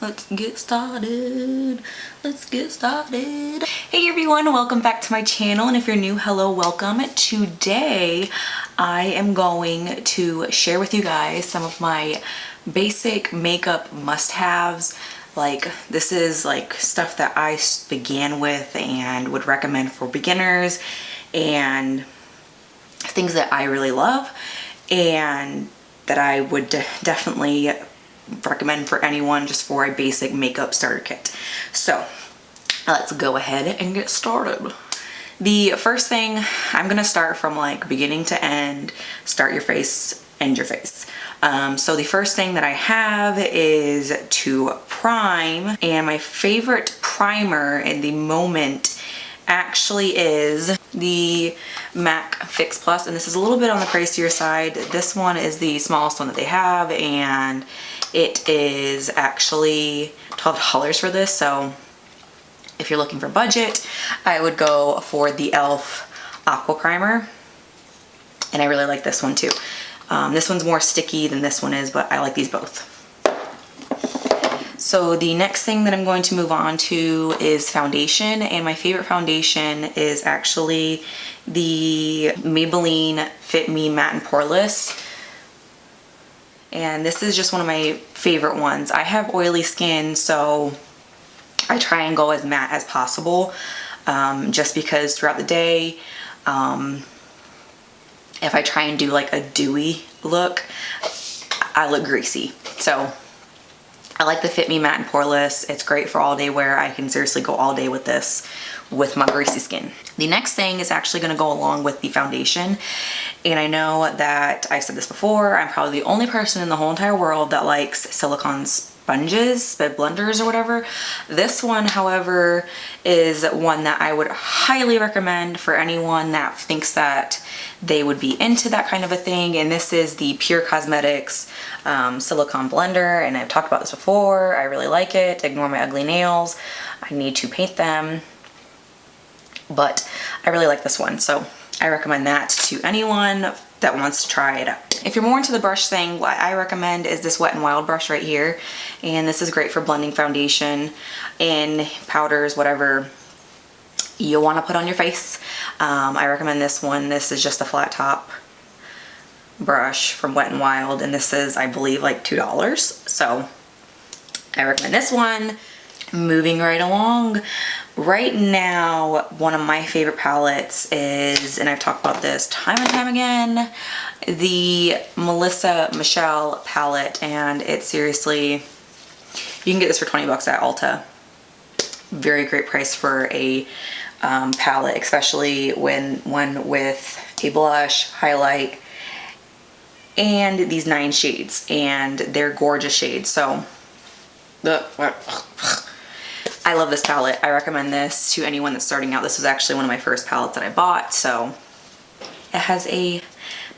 let's get started. Let's get started. Hey everyone, welcome back to my channel, and if you're new, hello, welcome. Today I am going to share with you guys some of my basic makeup must-haves. Like, this is like stuff that I began with and would recommend for beginners, and things that I really love and that I would definitely recommend for anyone just for a basic makeup starter kit. So let's go ahead and get started. The first thing, I'm gonna start from like beginning to end, start your face, end your face. So the first thing that I have is to prime, and my favorite primer in the moment actually is the MAC Fix Plus, and this is a little bit on the pricier side. This one is the smallest one that they have, and it is actually $12 for this. So if you're looking for budget, I would go for the e.l.f. Aqua Primer, and I really like this one too. This one's more sticky than this one is, but I like these both. So the next thing that I'm going to move on to is foundation, and my favorite foundation is actually the Maybelline Fit Me Matte and Poreless. And this is just one of my favorite ones. I have oily skin, so I try and go as matte as possible, just because throughout the day, if I try and do like a dewy look, I look greasy. So I like the Fit Me Matte and Poreless. It's great for all day wear. I can seriously go all day with this with my greasy skin. The next thing is actually gonna go along with the foundation. And I know that I've said this before, I'm probably the only person in the whole entire world that likes silicone sponges, blenders or whatever. This one, however, is one that I would highly recommend for anyone that thinks that they would be into that kind of a thing. And this is the PUR Cosmetics silicone blender, and I've talked about this before. I really like it. Ignore my ugly nails. I need to paint them, but I really like this one, so I recommend that to anyone that wants to try it out. If you're more into the brush thing, what I recommend is this Wet n Wild brush right here, and this is great for blending foundation in powders, whatever you want to put on your face. I recommend this one. This is just a flat top brush from Wet n Wild, and this is, I believe, like $2, so I recommend this one. Moving right along, right now one of my favorite palettes is, and I've talked about this time and time again, the Melisa Michelle palette, and it's seriously, you can get this for 20 bucks at Ulta. Very great price for a palette, especially when one with a blush, highlight, and these 9 shades, and they're gorgeous shades. So I love this palette. I recommend this to anyone that's starting out. This was actually one of my first palettes that I bought, so it has a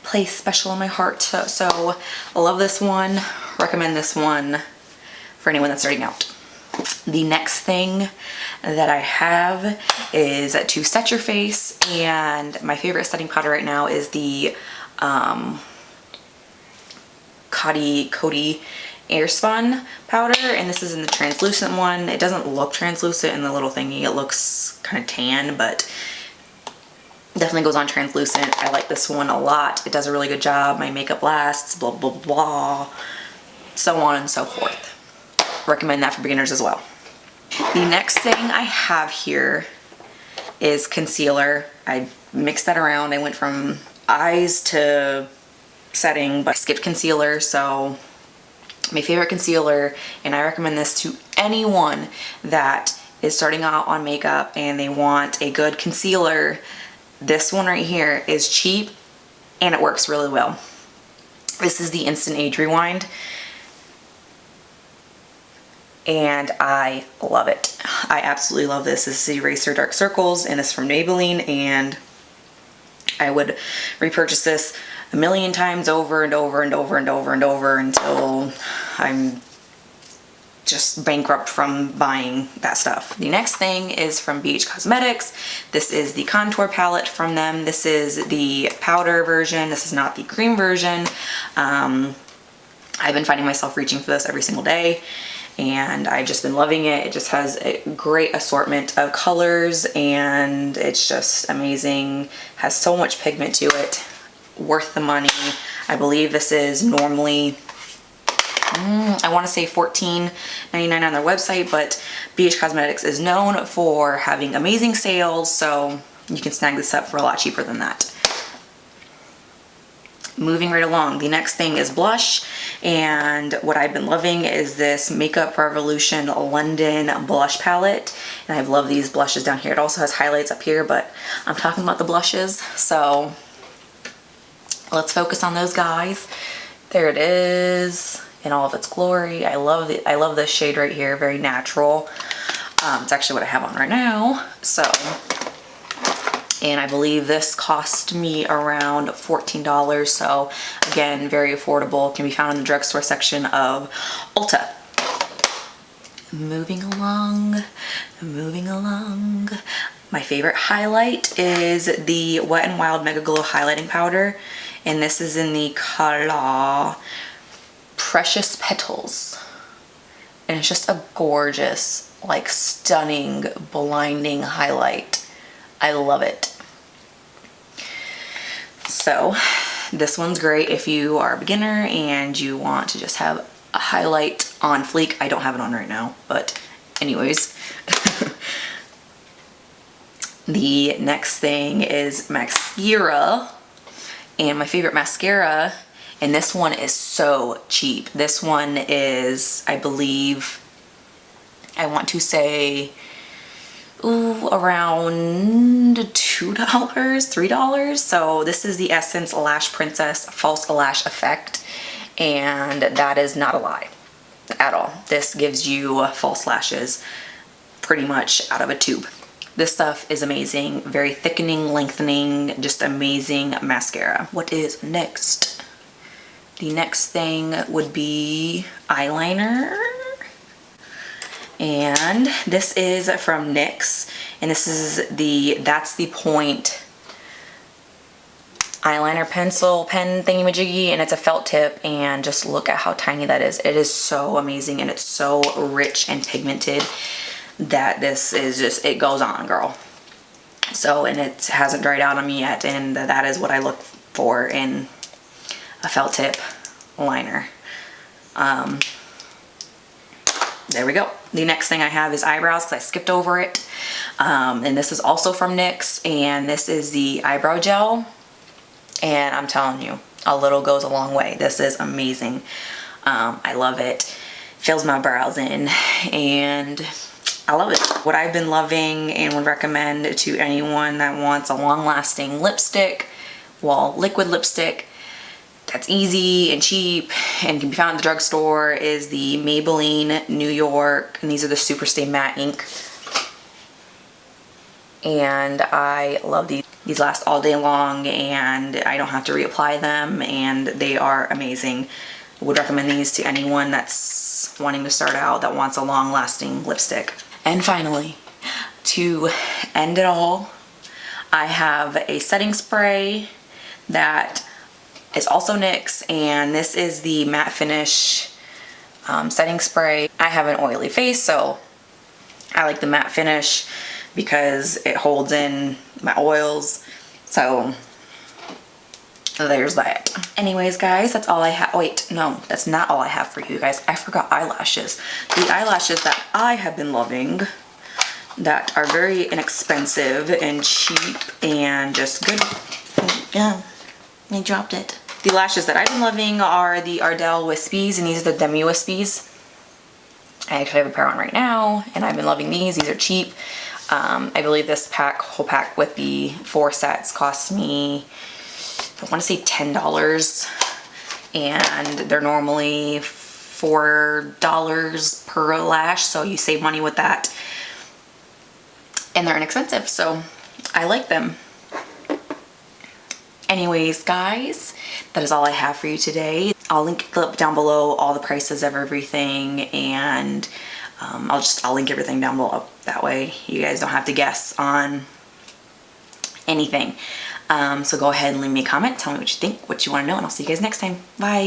place special in my heart. So I love this one. Recommend this one for anyone that's starting out. The next thing that I have is to set your face, and my favorite setting powder right now is the Coty Airspun powder, and this is in the translucent one. It doesn't look translucent in the little thingy. It looks kind of tan, but definitely goes on translucent. I like this one a lot. It does a really good job. My makeup lasts, blah, blah, blah, so on and so forth. Recommend that for beginners as well. The next thing I have here is concealer. I mixed that around. I went from eyes to setting, but I skipped concealer, so my favorite concealer, and I recommend this to anyone that is starting out on makeup and they want a good concealer. This one right here is cheap and it works really well. This is the Instant Age Rewind, and I love it. I absolutely love this. This is Eraser Dark Circles, and it's from Maybelline, and I would repurchase this a million times over and over and over and over and over until I'm just bankrupt from buying that stuff. The next thing is from BH Cosmetics. This is the contour palette from them. This is the powder version. This is not the cream version. I've been finding myself reaching for this every single day, and I've just been loving it. It just has a great assortment of colors and it's just amazing. Has so much pigment to it. Worth the money. I believe this is normally I want to say $14.99 on their website, but BH Cosmetics is known for having amazing sales, so you can snag this up for a lot cheaper than that. Moving right along, the next thing is blush, and what I've been loving is this Makeup Revolution London blush palette, and I love these blushes down here. It also has highlights up here, but I'm talking about the blushes, so let's focus on those guys. There it is in all of its glory. I love it. I love this shade right here, very natural. It's actually what I have on right now. So, and I believe this cost me around $14. So again, very affordable. Can be found in the drugstore section of Ulta. Moving along, moving along. My favorite highlight is the Wet n Wild Mega Glow highlighting powder, and this is in the color Precious Petals, and it's just a gorgeous, like stunning, blinding highlight. I love it. So this one's great if you are a beginner and you want to just have a highlight on fleek. I don't have it on right now, but anyways. The next thing is mascara, and my favorite mascara, and this one is so cheap. This one is, I believe, I want to say, around $2, $3. So this is the Essence Lash Princess False Lash Effect, and that is not a lie at all. This gives you false lashes pretty much out of a tube. This stuff is amazing, very thickening, lengthening, just amazing mascara. What is next? The next thing would be eyeliner. And this is from NYX, and this is the That's the Point eyeliner pencil pen thingy-majiggy, and it's a felt tip, and just look at how tiny that is. It is so amazing, and it's so rich and pigmented that this is just, it goes on, girl. So, and it hasn't dried out on me yet, and that is what I look for in a felt tip liner. There we go. The next thing I have is eyebrows, because I skipped over it. And this is also from NYX, and this is the Eyebrow Gel. And I'm telling you, a little goes a long way. This is amazing. I love it. Fills my brows in, and I love it. What I've been loving and would recommend to anyone that wants a long-lasting lipstick, well, liquid lipstick, that's easy and cheap and can be found at the drugstore, is the Maybelline New York, and these are the Super Stay Matte Ink. And I love these. These last all day long, and I don't have to reapply them, and they are amazing. Would recommend these to anyone that's wanting to start out, that wants a long-lasting lipstick. And finally, to end it all, I have a setting spray that is also NYX, and this is the Matte Finish setting spray. I have an oily face, so I like the matte finish because it holds in my oils. So there's that. Anyways, guys, that's all I have. Wait, no, that's not all I have for you guys. I forgot eyelashes. The eyelashes that I have been loving, that are very inexpensive and cheap and just good. Yeah, I dropped it. The lashes that I've been loving are the Ardell Wispies, and these are the Demi Wispies. I actually have a pair on right now, and I've been loving these. These are cheap. I believe this whole pack with the 4 sets cost me, I want to say $10, and they're normally $4 per lash, so you save money with that, and they're inexpensive, so I like them. Anyways, guys, that is all I have for you today. I'll link down below all the prices of everything, and I'll link everything down below. That way you guys don't have to guess on anything. So go ahead and leave me a comment. Tell me what you think, what you want to know, and I'll see you guys next time. Bye.